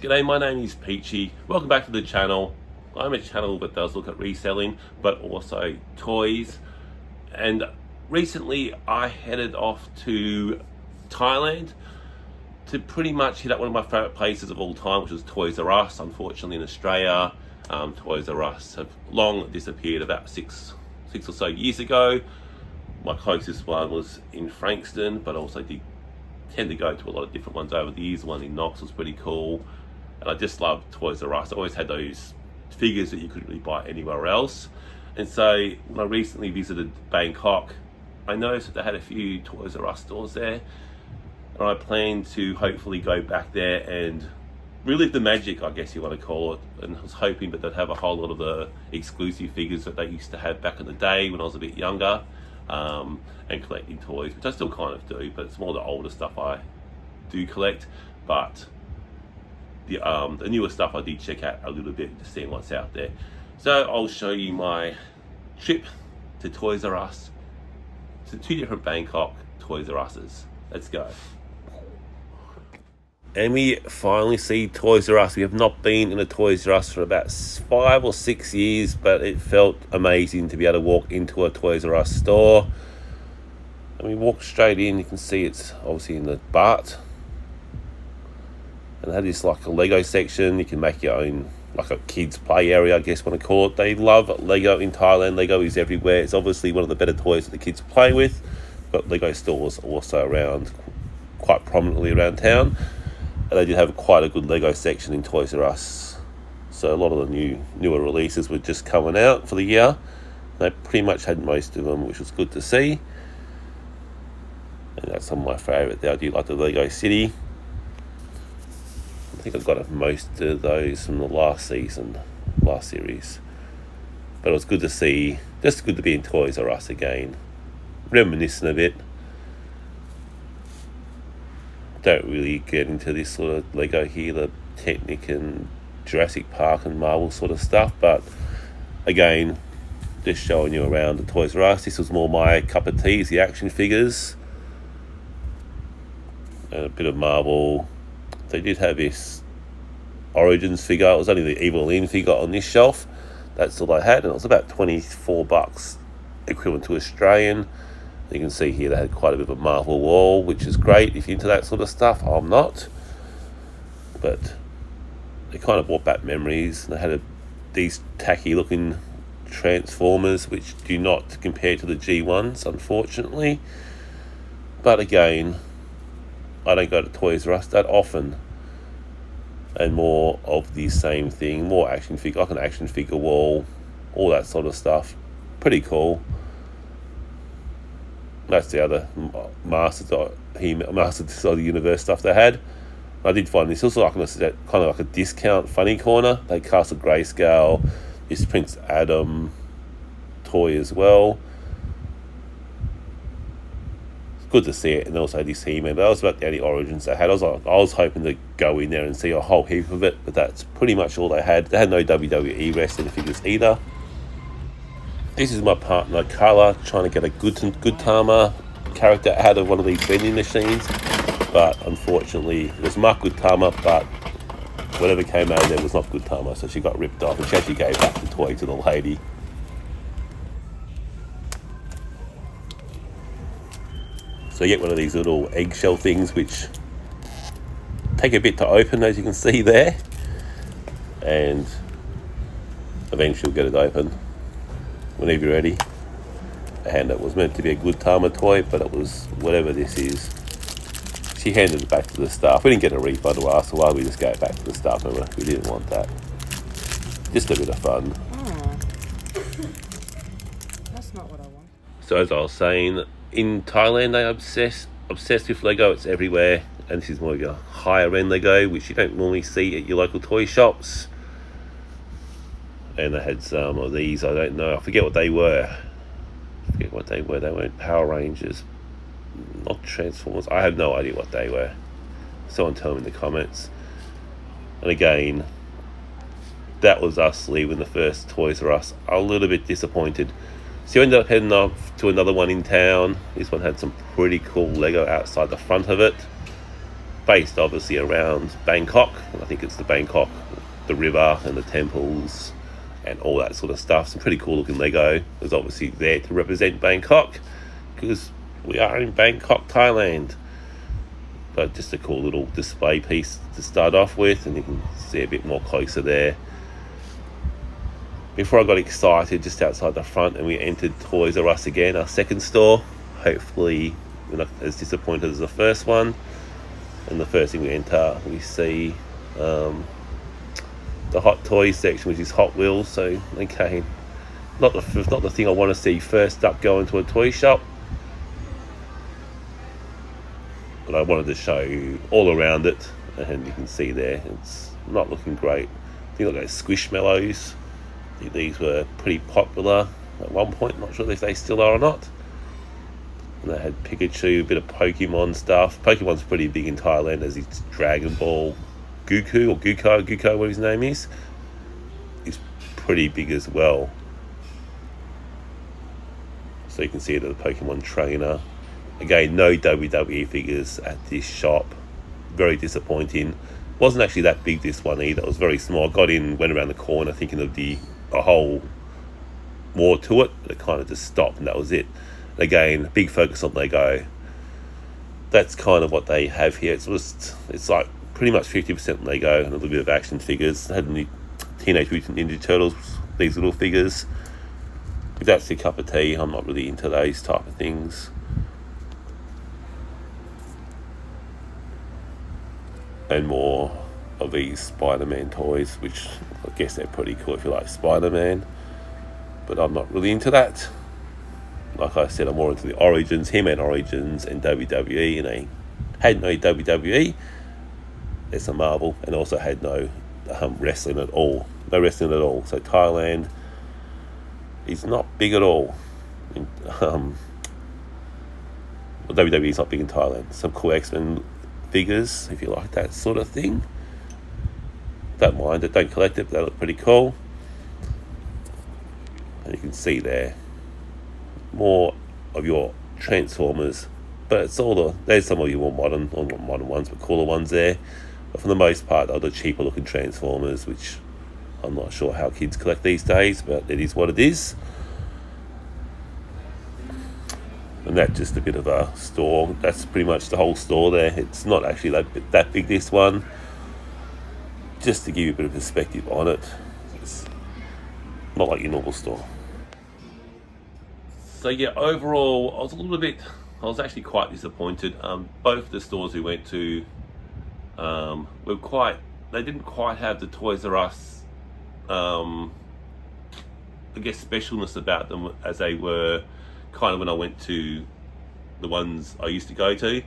G'day, my name is Peachy. Welcome back to the channel. I'm a channel that does look at reselling, but also toys. And recently I headed off to Thailand to pretty much hit up one of my favourite places of all time, which was Toys R Us. Unfortunately in Australia, Toys R Us have long disappeared about six or so years ago. My closest one was in Frankston, but also did tend to go to a lot of different ones over the years. The one in Knox was pretty cool. And I just love Toys R Us. I always had those figures that you couldn't really buy anywhere else. And so when I recently visited Bangkok, I noticed that they had a few Toys R Us stores there. And I plan to hopefully go back there and relive the magic, I guess you want to call it. And I was hoping that they'd have a whole lot of the exclusive figures that they used to have back in the day when I was a bit younger, and collecting toys, which I still kind of do, but it's more the older stuff I do collect. But the newer stuff I did check out a little bit to see what's out there. So I'll show you my trip to Toys R Us, to two different Bangkok Toys R Us's. Let's go. And we finally see Toys R Us. We have not been in a Toys R Us for about 5 or 6 years, but it felt amazing to be able to walk into a Toys R Us store. And we walk straight in, you can see it's obviously in the Bart. And that is like a Lego section. You can make your own, like a kids play area, I guess you want to call it. They love Lego in Thailand. Lego is everywhere. It's obviously one of the better toys that the kids play with. But Lego stores also around, quite prominently around town. And they did have quite a good Lego section in Toys R Us. So a lot of the newer releases were just coming out for the year. They pretty much had most of them, which was good to see. And that's some of my favourite there. I do like the Lego City. I think I've got most of those from the last series. But it was good to see, just good to be in Toys R Us again. Reminiscing a bit. Don't really get into this sort of Lego here, the Technic and Jurassic Park and Marvel sort of stuff, but again, just showing you around the Toys R Us. This was more my cup of tea, is the action figures and a bit of Marvel. They did have this Origins figure. It was only the Evelyn figure on this shelf. That's all I had, and it was about $24, equivalent to Australian. You can see here they had quite a bit of a Marvel wall, which is great if you're into that sort of stuff. I'm not, but they kind of brought back memories. They had these tacky looking Transformers, which do not compare to the G1s, unfortunately. But again, I don't go to Toys R Us that often, and more of the same thing, more action figure, like an action figure wall, all that sort of stuff. Pretty cool. That's the other Masters of the Universe stuff they had. I did find this also like kind of like a discount funny corner. They cast a grayscale, this Prince Adam toy as well. It's good to see it, and also this He-Man. But that was about the only Origins they had. I was hoping to go in there and see a whole heap of it, but that's pretty much all they had. They had no WWE wrestling figures either. This is my partner Carla trying to get a Gudetama character out of one of these vending machines, but unfortunately it was Mark Gudetama, but whatever came out of there was not Gudetama, so she got ripped off, and she actually gave back the toy to the lady. So you get one of these little eggshell things which take a bit to open, as you can see there, and eventually you'll get it open whenever you're ready. And it was meant to be a Gudetama toy, but it was whatever this is. She handed it back to the staff. We didn't get a refund or ask why, we just gave it back to the staff member. We didn't want that. Just a bit of fun. That's not what I want. So as I was saying, in Thailand they are obsessed with Lego. It's everywhere, and this is more of your higher end Lego, which you don't normally see at your local toy shops. And they had some of these, I don't know, I forget what they were. They weren't Power Rangers, not Transformers. I have no idea what they were. Someone tell me in the comments. And again, that was us leaving the first Toys R Us a little bit disappointed. So we ended up heading off to another one in town. This one had some pretty cool Lego outside the front of it. based obviously around Bangkok. And I think it's the Bangkok, the river and the temples and all that sort of stuff. Some pretty cool looking Lego. It's obviously there to represent Bangkok because we are in Bangkok, Thailand. But just a cool little display piece to start off with, and you can see a bit more closer there. Before I got excited, just outside the front, and we entered Toys R Us again, our second store. Hopefully we're not as disappointed as the first one. And the first thing we enter, we see the Hot Toys section, which is Hot Wheels. So okay, not the thing I want to see first up going to a toy shop. But I wanted to show you all around it, and you can see there it's not looking great. I think like those Squishmallows, I think these were pretty popular at one point. Not sure if they still are or not. And they had Pikachu, a bit of Pokemon stuff. Pokemon's pretty big in Thailand, as it's Dragon Ball. Goku, whatever his name is pretty big as well. So you can see the Pokemon trainer. Again, no WWE figures at this shop. Very disappointing. Wasn't actually that big, this one either. It was very small. I got in, went around the corner thinking of a whole more to it, but it kind of just stopped and that was it. And again, big focus on Lego. That's kind of what they have here. It's like pretty much 50% Lego and a little bit of action figures. I had the Teenage Mutant Ninja Turtles, these little figures. If that's your cup of tea, I'm not really into those type of things. And more of these Spider-Man toys, which I guess they're pretty cool if you like Spider-Man, but I'm not really into that. Like I said, I'm more into the Origins, He-Man Origins and WWE, and they had no WWE. There's some Marvel, and also had no wrestling at all. No wrestling at all. So Thailand is not big at all. WWE is not big in Thailand. Some cool X-Men figures, if you like that sort of thing. Don't mind it, don't collect it, but they look pretty cool. And you can see there more of your Transformers, but it's all there's some of your more modern, or not modern ones, but cooler ones there. But for the most part, they're the cheaper looking Transformers, which I'm not sure how kids collect these days, but it is what it is. And that's just a bit of a store. That's pretty much the whole store there. It's not actually that big, this one. Just to give you a bit of perspective on it. It's not like your normal store. So yeah, overall, I was actually quite disappointed. Both the stores we went to they didn't quite have the Toys R Us, I guess, specialness about them as they were kind of when I went to the ones I used to go to.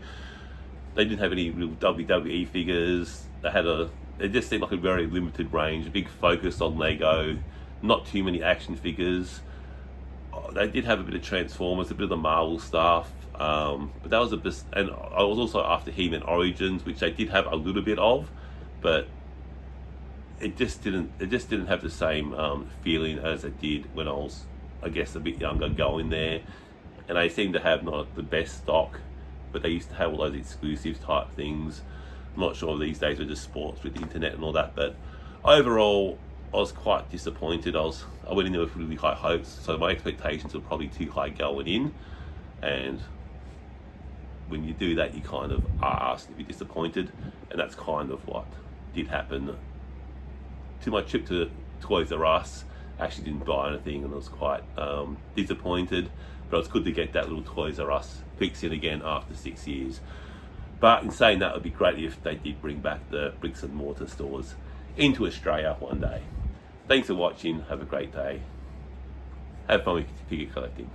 They didn't have any real WWE figures. It just seemed like a very limited range, a big focus on Lego, not too many action figures. They did have a bit of Transformers, a bit of the Marvel stuff, but that was and I was also after He-Man Origins, which they did have a little bit of, but it just didn't have the same feeling as it did when I was, I guess, a bit younger going there. And they seem to have not the best stock, but they used to have all those exclusive type things. I'm not sure these days are just sports with the internet and all that, but overall I was quite disappointed. I went in there with really high hopes, so my expectations were probably too high going in, and when you do that, you kind of are asked to be disappointed, and that's kind of what did happen to my trip to Toys R Us. I actually didn't buy anything, and I was quite disappointed, but it was good to get that little Toys R Us fix in again after 6 years. But in saying that, it would be great if they did bring back the bricks and mortar stores into Australia one day. Thanks for watching. Have a great day. Have fun with figure collecting.